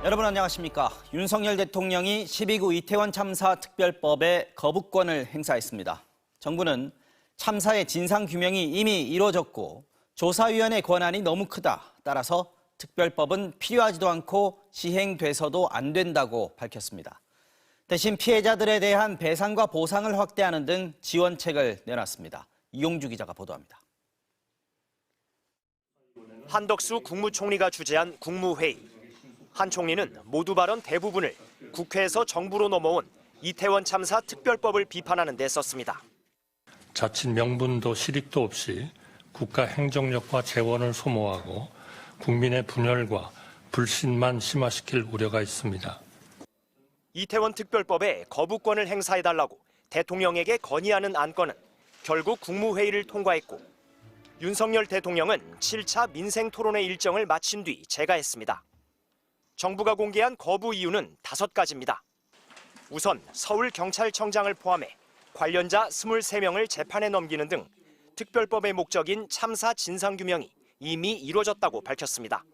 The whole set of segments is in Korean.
여러분 안녕하십니까. 윤석열 대통령이 12구 이태원 참사 특별법에 거부권을 행사했습니다. 정부는 참사의 진상규명이 이미 이루어졌고 조사위원회 권한이 너무 크다. 따라서 특별법은 필요하지도 않고 시행돼서도 안 된다고 밝혔습니다. 대신 피해자들에 대한 배상과 보상을 확대하는 등 지원책을 내놨습니다. 이용주 기자가 보도합니다. 한덕수 국무총리가 주재한 국무회의. 한 총리는 모두 발언 대부분을 국회에서 정부로 넘어온 이태원 참사 특별법을 비판하는 데 썼습니다. 자칫 명분도 실익도 없이 국가 행정력과 재원을 소모하고 국민의 분열과 불신만 심화시킬 우려가 있습니다. 이태원 특별법에 거부권을 행사해달라고 대통령에게 건의하는 안건은 결국 국무회의를 통과했고 윤석열 대통령은 7차 민생 토론회 일정을 마친 뒤 재가했습니다. 정부가 공개한 거부 이유는 5가지입니다. 우선 서울경찰청장을 포함해 관련자 23명을 재판에 넘기는 등 특별법의 목적인 참사 진상규명이 이미 이루어졌다고 밝혔습니다.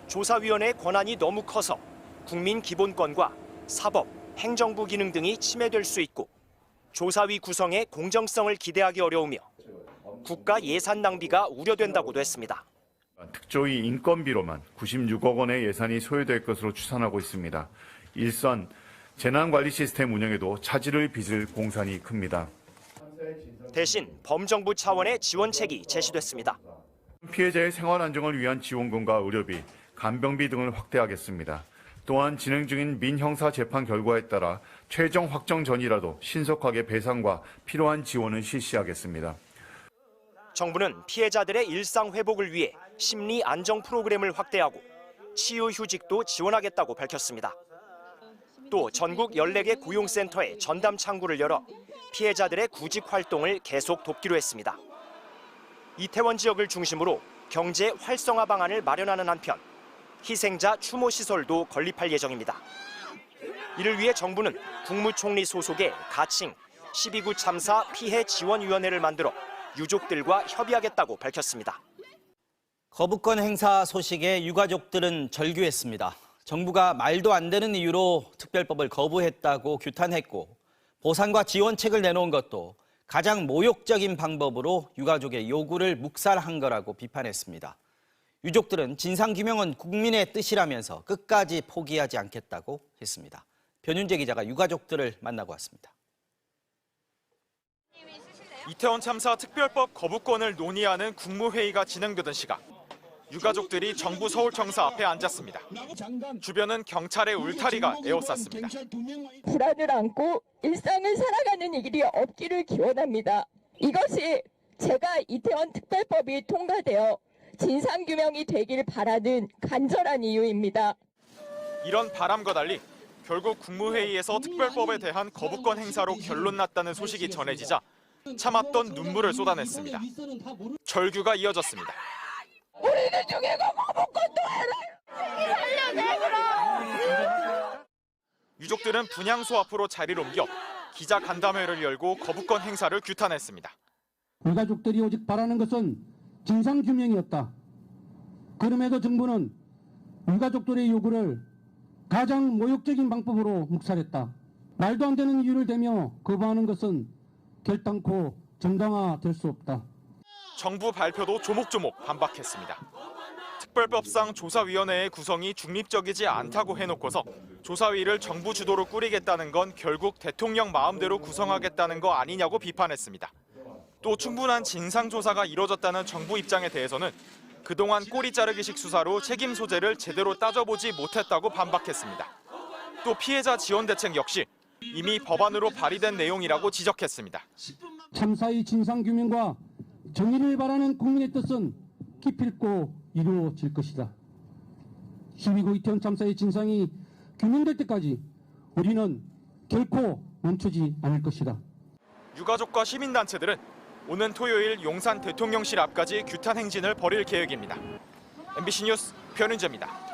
조사위원회의 권한이 너무 커서 국민 기본권과 사법, 행정부 기능 등이 침해될 수 있고 조사위 구성의 공정성을 기대하기 어려우며 국가 예산 낭비가 우려된다고도 했습니다. 특조위 인건비로만 96억 원의 예산이 소요될 것으로 추산하고 있습니다. 일선 재난관리 시스템 운영에도 차질을 빚을 공산이 큽니다. 대신 범정부 차원의 지원책이 제시됐습니다. 피해자의 생활 안정을 위한 지원금과 의료비, 간병비 등을 확대하겠습니다. 또한 진행 중인 민형사 재판 결과에 따라 최종 확정 전이라도 신속하게 배상과 필요한 지원을 실시하겠습니다. 정부는 피해자들의 일상 회복을 위해 심리 안정 프로그램을 확대하고 치유 휴직도 지원하겠다고 밝혔습니다. 또 전국 14개 고용센터에 전담 창구를 열어 피해자들의 구직 활동을 계속 돕기로 했습니다. 이태원 지역을 중심으로 경제 활성화 방안을 마련하는 한편 희생자 추모 시설도 건립할 예정입니다. 이를 위해 정부는 국무총리 소속의 가칭 12구 참사 피해 지원위원회를 만들어 유족들과 협의하겠다고 밝혔습니다. 거부권 행사 소식에 유가족들은 절규했습니다. 정부가 말도 안 되는 이유로 특별법을 거부했다고 규탄했고 보상과 지원책을 내놓은 것도 가장 모욕적인 방법으로 유가족의 요구를 묵살한 거라고 비판했습니다. 유족들은 진상규명은 국민의 뜻이라면서 끝까지 포기하지 않겠다고 했습니다. 변윤재 기자가 유가족들을 만나고 왔습니다. 이태원 참사 특별법 거부권을 논의하는 국무회의가 진행되던 시각 유가족들이 정부 서울청사 앞에 앉았습니다. 주변은 경찰의 울타리가 에워쌌습니다. 불안을 안고 일상을 살아가는 일이 없기를 기원합니다. 이것이 제가 이태원 특별법이 통과되어 진상규명이 되길 바라는 간절한 이유입니다. 이런 바람과 달리 결국 국무회의에서 특별법에 대한 거부권 행사로 결론 났다는 소식이 전해지자 참았던 눈물을 쏟아냈습니다. 절규가 이어졌습니다. 우리는 중에 거부권도 해라! 유족들은 분향소 앞으로 자리를 옮겨 기자 간담회를 열고 거부권 행사를 규탄했습니다. 유가족들이 오직 바라는 것은 진상규명이었다. 그럼에도 정부는 유가족들의 요구를 가장 모욕적인 방법으로 묵살했다. 말도 안 되는 이유를 대며 거부하는 것은 결단코 정당화될 수 없다. 정부 발표도 조목조목 반박했습니다. 특별법상 조사위원회의 구성이 중립적이지 않다고 해놓고서 조사위를 정부 주도로 꾸리겠다는 건 결국 대통령 마음대로 구성하겠다는 거 아니냐고 비판했습니다. 또 충분한 진상조사가 이뤄졌다는 정부 입장에 대해서는 그동안 꼬리 자르기식 수사로 책임 소재를 제대로 따져보지 못했다고 반박했습니다. 또 피해자 지원 대책 역시 이미 법안으로 발의된 내용이라고 지적했습니다. 참사의 진상규명과 정의를 바라는 국민의 뜻은 기필코 이루어질 것이다. 12구 이태원 참사의 진상이 규명될 때까지 우리는 결코 멈추지 않을 것이다. 유가족과 시민단체들은 오는 토요일 용산 대통령실 앞까지 규탄 행진을 벌일 계획입니다. MBC 뉴스 변윤재입니다.